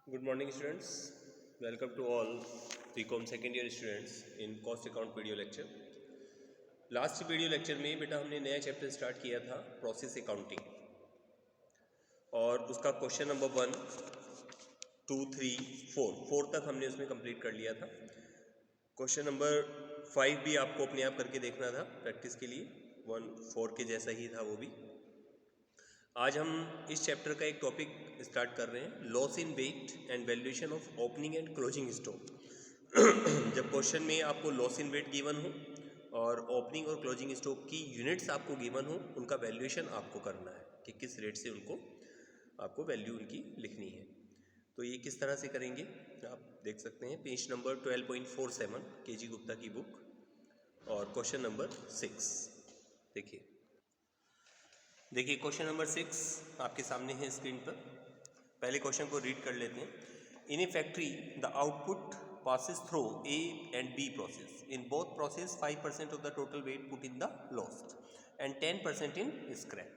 Good morning students. Welcome to all BCom second year students in cost account video lecture. Last video lecture में बेटा हमने नया chapter start किया था process accounting और उसका क्वेश्चन नंबर 1, 2, 3, 4 तक हमने उसमें कंप्लीट कर लिया था। क्वेश्चन नंबर 5 भी आपको अपने आप करके देखना था प्रैक्टिस के लिए, 1, 4 के जैसा ही था वो भी। आज हम इस चैप्टर का एक टॉपिक स्टार्ट कर रहे हैं, loss in weight and valuation of opening and closing stock. जब क्वेश्चन में आपको लॉस इन वेट गिवन हो और ओपनिंग और क्लोजिंग स्टॉक की यूनिट्स आपको गिवन हो, उनका वैल्यूएशन आपको करना है कि किस रेट से उनको आपको वैल्यू उनकी लिखनी है। तो ये किस तरह से करेंगे आप देख सकते हैं, पेज नंबर 12.47 KG गुप्ता की बुक और क्वेश्चन नंबर 6 देखिए। क्वेश्चन नंबर 6 आपके सामने है स्क्रीन पर। पहले क्वेश्चन को रीड कर लेते हैं। In a factory the output passes through A and B process. In both process 5% of the total weight put in the lost and 10% in scrap.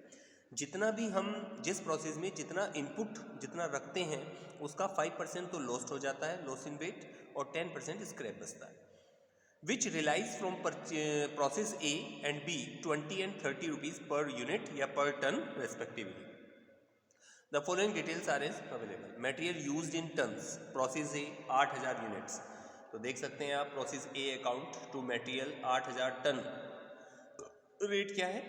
जितना भी हम जिस प्रोसेस में जितना इनपुट जितना रखते हैं उसका 5% तो लॉस्ट हो जाता है, लॉस इन वेट, और 10% स्क्रैप बचता है। Which relies from process A and B 20 and 30 rupees per unit या per ton respectively. The following details are available. Material used in tons. Process A 8000 units. तो देख सकते हैं आप process A account to material 8000 ton. Rate क्या है?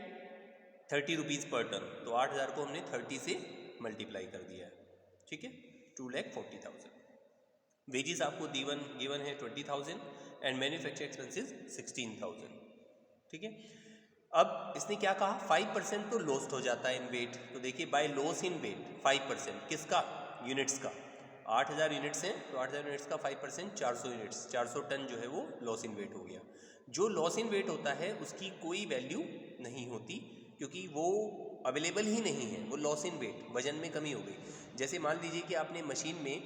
30 rupees पर ton. तो 8000 को हमने 30 से मल्टीप्लाई कर दिया है, ठीक है, 2,40,000। वेजेस आपको गिवन है 20,000 एंड मैन्युफैक्चर एक्सपेंसेस 16,000, ठीक है। अब इसने क्या कहा, 5% तो लॉस्ट हो जाता है इन वेट। तो देखिए बाय लॉस इन वेट 5% किसका? यूनिट्स का। 8000 यूनिट्स हैं तो 8000 यूनिट्स का 5% 400 यूनिट्स, 400 टन जो है वो लॉस इन वेट हो गया। जो लॉस इन वेट होता है उसकी कोई वैल्यू नहीं होती क्योंकि वो अवेलेबल ही नहीं है, वो लॉस इन वेट, वजन में कमी हो गई। जैसे मान लीजिए कि आपने मशीन में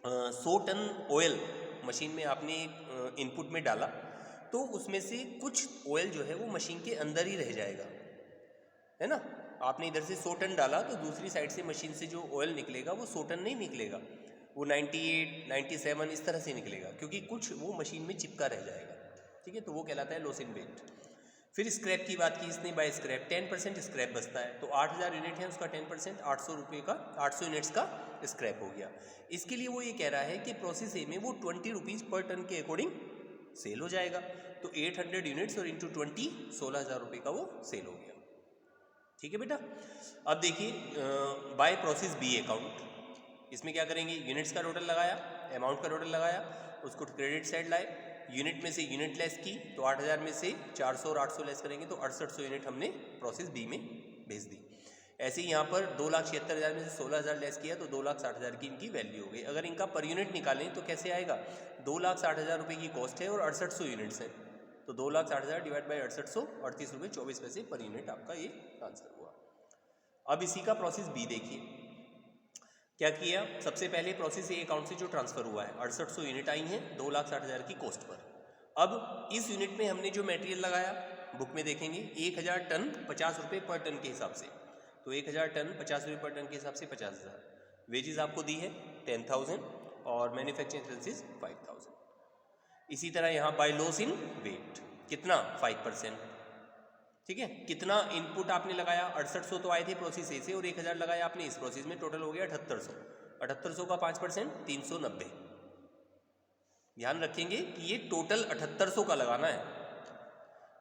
100 टन ऑयल मशीन में आपने इनपुट में डाला, तो उसमें से कुछ ऑयल जो है वो मशीन के अंदर ही रह जाएगा, है ना। आपने इधर से 100 टन डाला तो दूसरी साइड से मशीन से जो ऑयल निकलेगा वो 100 टन नहीं निकलेगा, वो 98, 97 इस तरह से निकलेगा, क्योंकि कुछ वो मशीन में चिपका रह जाएगा, ठीक है। तो वो कहलाता है लॉस इन वेट। फिर स्क्रैप की बात की इसने, बाय स्क्रैप 10% स्क्रैप बचता है। तो 8000 यूनिट है, उसका 10% 800 रुपये का, 800 यूनिट्स का स्क्रैप हो गया। इसके लिए वो ये कह रहा है कि प्रोसेस ए में वो 20 रुपीज़ पर टन के अकॉर्डिंग सेल हो जाएगा। तो 800 यूनिट्स और इंटू 20 16,000 रुपये का वो सेल हो गया, ठीक है बेटा। अब देखिए बाय प्रोसेस बी अकाउंट, इसमें क्या करेंगे, यूनिट्स का टोटल लगाया, अमाउंट का टोटल लगाया, उसको क्रेडिट साइड लाए, यूनिट में से यूनिट लेस की, तो 8000 में से 400 और 800 लेस करेंगे तो 6800 यूनिट हमने प्रोसेस बी में भेज दी। ऐसे ही यहाँ पर 2,76,000 में से 16,000 लेस किया तो 2,60,000 की इनकी वैल्यू हो गई। अगर इनका पर यूनिट निकालें तो कैसे आएगा, 2,60,000 रुपये की कॉस्ट है और 6800 यूनिट्स हैं, तो 2,60,000 डिवाइड बाई 6800, 38 रुपये 24 पैसे पर यूनिट आपका ये आंसर हुआ। अब इसी का प्रोसेस बी देखिए, क्या किया। सबसे पहले प्रोसेस ए अकाउंट से जो ट्रांसफर हुआ है 6800 यूनिट आई हैं 2,60,000 की कॉस्ट पर। अब इस यूनिट में हमने जो मटेरियल लगाया, बुक में देखेंगे 1000 टन 50 रुपये पर टन के हिसाब से, तो 1000 टन 50 रुपये पर टन के हिसाब से 50,000। वेजेस आपको दी है 10,000 और मैन्युफैक्चरिंग एक्सपेंसेस 5,000। इसी तरह यहाँ बाय लॉस इन वेट कितना, 5%, ठीक है। कितना इनपुट आपने लगाया, 6800 तो आए थे प्रोसेस ए से और 1000 लगाया आपने इस प्रोसेस में, टोटल हो गया 7800। 7800 का 5% 390। ध्यान रखेंगे कि ये टोटल 7800 का लगाना है,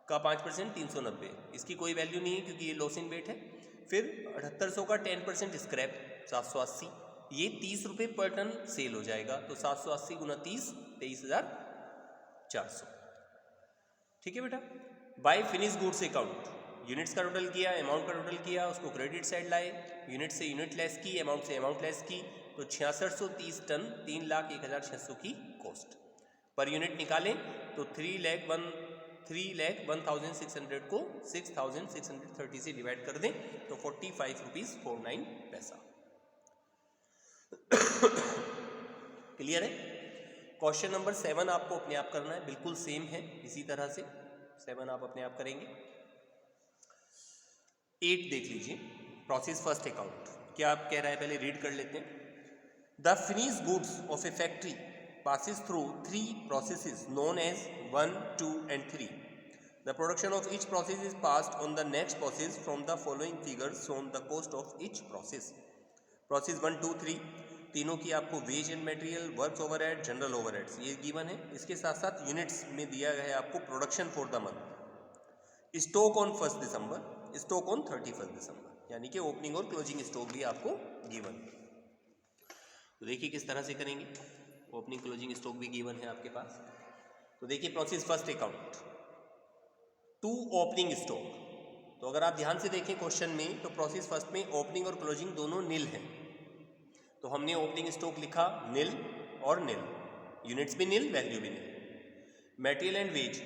का 5% 390, इसकी कोई वैल्यू नहीं है क्योंकि ये लॉस इन वेट है। फिर 7800 का 10% स्क्रैप 780, ये 30 रुपये पर टन सेल हो जाएगा, तो 780 गुना 30 23,400, ठीक है बेटा। By finish goods account, units का टोटल किया, अमाउंट का टोटल किया, उसको क्रेडिट साइड लाए, यूनिट से यूनिट लेस की, अमाउंट से अमाउंट लेस की, तो 6630 टन 3,01,600 की कॉस्ट। पर यूनिट निकालें तो 3,01,600 को 6,630 से डिवाइड कर दें तो 45 रुपीज़ 49 पैसा। क्लियर है। क्वेश्चन नंबर 7 आपको अपने आप करना है, बिल्कुल सेम है, इसी तरह से 7 आप अपने आप करेंगे। 8 देख लीजिए, प्रोसेस फर्स्ट अकाउंट क्या आप कह रहा है, पहले रीड कर लेते हैं। The finish goods of A factory passes through three processes known as 1, 2 and 3. The production of each process is passed on the next process. From the following figures shown the cost of each process. Process 1, 2, 3 तीनों की आपको wage and material, works overhead, general overheads ये given है। इसके साथ साथ units में दिया गया है आपको production for the month, stock on 1 December, stock on 31 दिसंबर, यानी कि ओपनिंग और क्लोजिंग स्टॉक भी आपको गिवन है। तो देखिए किस तरह से करेंगे, ओपनिंग क्लोजिंग स्टॉक भी गिवन है आपके पास। तो देखिए process first account to opening stock. तो अगर आप ध्यान से देखें क्वेश्चन में तो प्रोसेस फर्स्ट में ओपनिंग और क्लोजिंग दोनों नील हैं। तो हमने ओपनिंग स्टॉक लिखा नील और नील, यूनिट्स भी नील, वैल्यू भी नील। मटेरियल एंड वेज,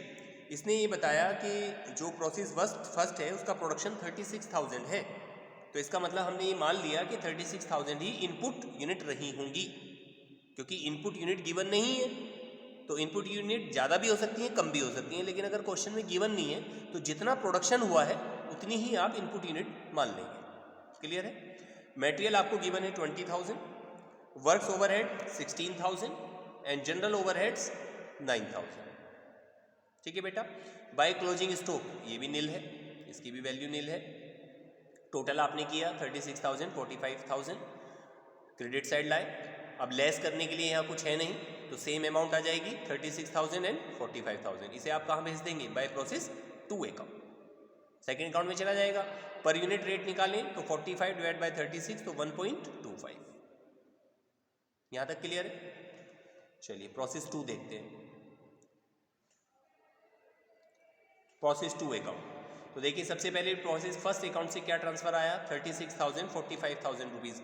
इसने ये बताया कि जो प्रोसेस फर्स्ट है उसका प्रोडक्शन 36,000 है। तो इसका मतलब हमने ये मान लिया कि 36,000 ही इनपुट यूनिट रही होंगी, क्योंकि इनपुट यूनिट गिवन नहीं है। तो इनपुट यूनिट ज़्यादा भी हो सकती हैं, कम भी हो सकती हैं, लेकिन अगर क्वेश्चन में गिवन नहीं है तो जितना प्रोडक्शन हुआ है उतनी ही आप इनपुट यूनिट मान लेंगे। क्लियर है? मटेरियल आपको गिवन है 20,000, works overhead 16,000 and general overheads 9,000। ठीक है बेटा। बाय क्लोजिंग स्टॉक ये भी नील है, इसकी भी वैल्यू नील है। टोटल आपने किया 36,000, 45,000, क्रेडिट साइड लाए। अब लेस करने के लिए यहाँ कुछ है नहीं, तो सेम अमाउंट आ जाएगी 36,000 एंड 45,000। इसे आप कहाँ भेज देंगे? By process 2 account, second account में चला जाएगा। पर यूनिट रेट निकालें तो 45 डिवाइड बाय 36 तो 1.25। यहाँ तक क्लियर है? चलिए प्रोसेस 2 देखते हैं। प्रोसेस 2 अकाउंट, तो देखिए सबसे पहले प्रोसेस फर्स्ट अकाउंट से क्या ट्रांसफर आया? 36,000, 45,000 रुपीज।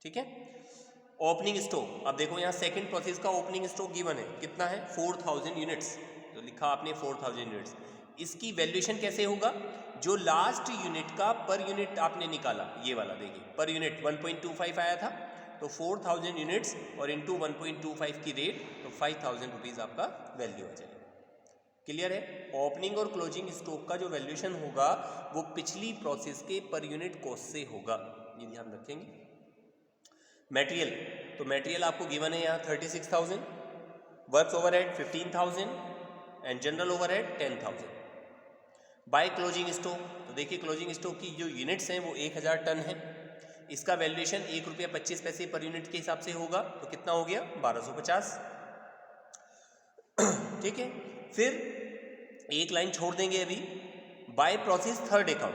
ठीक है। ओपनिंग स्टॉक, अब देखो यहाँ सेकंड प्रोसेस का ओपनिंग स्टॉक गिवन है, कितना है? 4,000 यूनिट्स। तो लिखा आपने 4,000 यूनिट्स। इसकी वैल्यूएशन कैसे होगा? जो लास्ट यूनिट का पर यूनिट आपने निकाला, ये वाला देखिए, पर यूनिट 1.25 आया था, तो 4,000 यूनिट्स और इंटू 1.25 की रेट, तो 5,000 रुपीज आपका वैल्यू आ जाएगा। क्लियर है? ओपनिंग और क्लोजिंग स्टॉक का जो वैल्यूएशन होगा वो पिछली प्रोसेस के पर यूनिट कॉस्ट से होगा, ये ध्यान रखेंगे। मटेरियल, तो मटेरियल आपको गिवन है यहाँ 36,000, works overhead 15,000 and general overhead 10,000। By closing stock, तो देखिए क्लोजिंग स्टॉक की जो यूनिट्स हैं वो 1,000 टन है। इसका वैल्यूएशन ₹1.25 पर यूनिट के हिसाब से होगा, तो कितना हो गया? 1250। ठीक है। फिर एक लाइन छोड़ देंगे अभी, by process third account.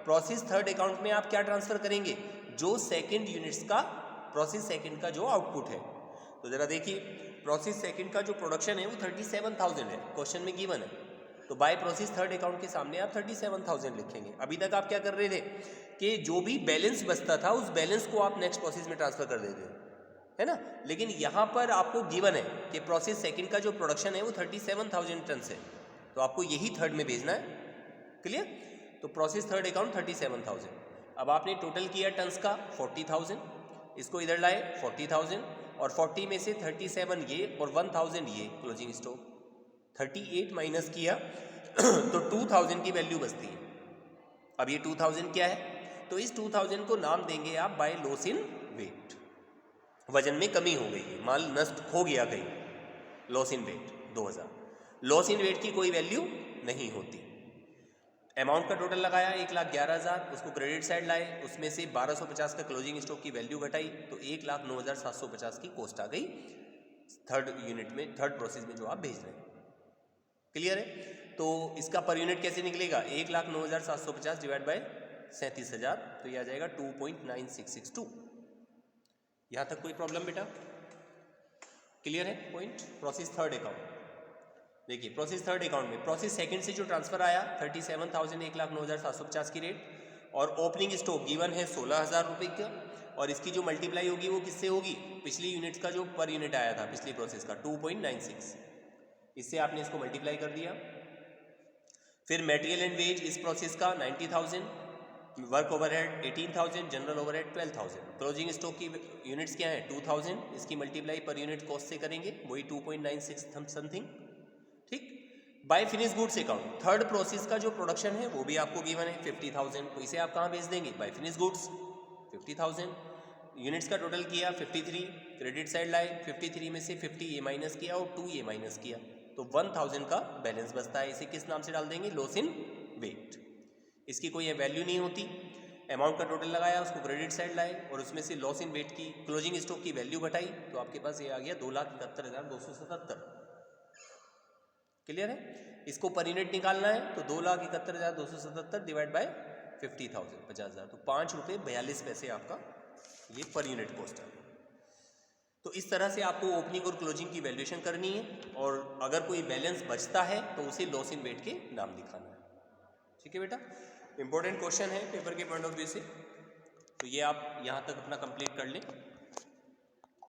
Process third account में आप क्या ट्रांसफर करेंगे? जो सेकंड यूनिट्स का, प्रोसेस सेकंड का जो आउटपुट है। तो जरा देखिए, प्रोसेस सेकंड का जो प्रोडक्शन है वो 37,000 है, क्वेश्चन में गिवन है। तो बाय प्रोसेस थर्ड अकाउंट के सामने आप 37,000 लिखेंगे। अभी तक आप क्या कर रहे थे कि जो भी बैलेंस बचता था उस बैलेंस को आप नेक्स्ट प्रोसेस में ट्रांसफर कर देते है ना। लेकिन यहाँ पर आपको गिवन है कि प्रोसेस सेकंड का जो प्रोडक्शन है वो 37,000 टन है, तो आपको यही थर्ड में भेजना है। क्लियर? तो प्रोसेस थर्ड अकाउंट 37,000। अब आपने टोटल किया टन्स का 40,000, इसको इधर लाए 40,000, और 40 में से 37 ये और 1,000 ये क्लोजिंग स्टॉक, 38 माइनस किया तो 2,000 की वैल्यू बचती है। अब ये 2,000 क्या है? तो इस 2,000 को नाम देंगे आप बाय लॉस इन वेट। वजन में कमी हो गई है, माल नष्ट हो गया कहीं, loss in weight 2,000। Loss in weight की कोई वैल्यू नहीं होती। अमाउंट का टोटल लगाया 1,11,000, उसको क्रेडिट साइड लाए, उसमें से 1,250 का क्लोजिंग स्टॉक की वैल्यू घटाई, तो 1,09,750 की कॉस्ट आ गई थर्ड यूनिट में, थर्ड प्रोसेस में जो आप भेज रहे हैं। क्लियर है? तो इसका पर यूनिट कैसे निकलेगा? 1,09,750 डिवाइड बाय 37,000, तो ये आ जाएगा 2.9662। यहाँ तक कोई प्रॉब्लम बेटा? क्लियर है पॉइंट? प्रोसेस थर्ड अकाउंट देखिए, प्रोसेस थर्ड अकाउंट में प्रोसेस सेकंड से जो ट्रांसफर आया 37,000, 1,09,750 की रेट, और ओपनिंग स्टॉक गिवन है 16,000 रुपये का, और इसकी जो मल्टीप्लाई होगी वो किससे होगी? पिछली यूनिट्स का जो पर यूनिट आया था पिछली प्रोसेस का 2.96, इससे आपने इसको मल्टीप्लाई कर दिया। फिर मटेरियल एंड वेज इस प्रोसेस का 90,000, work overhead 18,000, general overhead 12,000। Closing stock की यूनिट्स क्या है? 2,000, इसकी मल्टीप्लाई पर यूनिट कॉस्ट से करेंगे, वही 2.96 समथिंग। ठीक। By finish goods account, third process का जो प्रोडक्शन है वो भी आपको गिवन है 50,000, तो इसे आप कहाँ भेज देंगे? By finish goods 50,000। यूनिट्स का टोटल किया 53, क्रेडिट साइड लाए 53 में से 50 ये माइनस किया और 2 ये माइनस किया, तो 1000 का बैलेंस बचता है। इसे किस नाम से डाल देंगे? Loss in weight. इसकी कोई वैल्यू नहीं होती। अमाउंट का टोटल लगाया, उसको क्रेडिट साइड लाए और उसमें से लॉस इन वेट की क्लोजिंग स्टॉक की वैल्यू घटाई, तो आपके पास ये आ गया 2,71,277। क्लियर है? इसको पर यूनिट निकालना है तो 2,71,277 डिवाइड बाय 50,000 50,000, तो 5 रुपये 42 पैसे आपका ये पर यूनिट कॉस्ट है। तो इस तरह से आपको ओपनिंग और क्लोजिंग की वैल्यूएशन करनी है, और अगर कोई बैलेंस बचता है तो उसे लॉस इन वेट के नाम दिखाना है। ठीक है बेटा, इंपॉर्टेंट क्वेश्चन है पेपर के पॉइंट ऑफ व्यू से, तो ये आप यहाँ तक अपना कंप्लीट कर लें।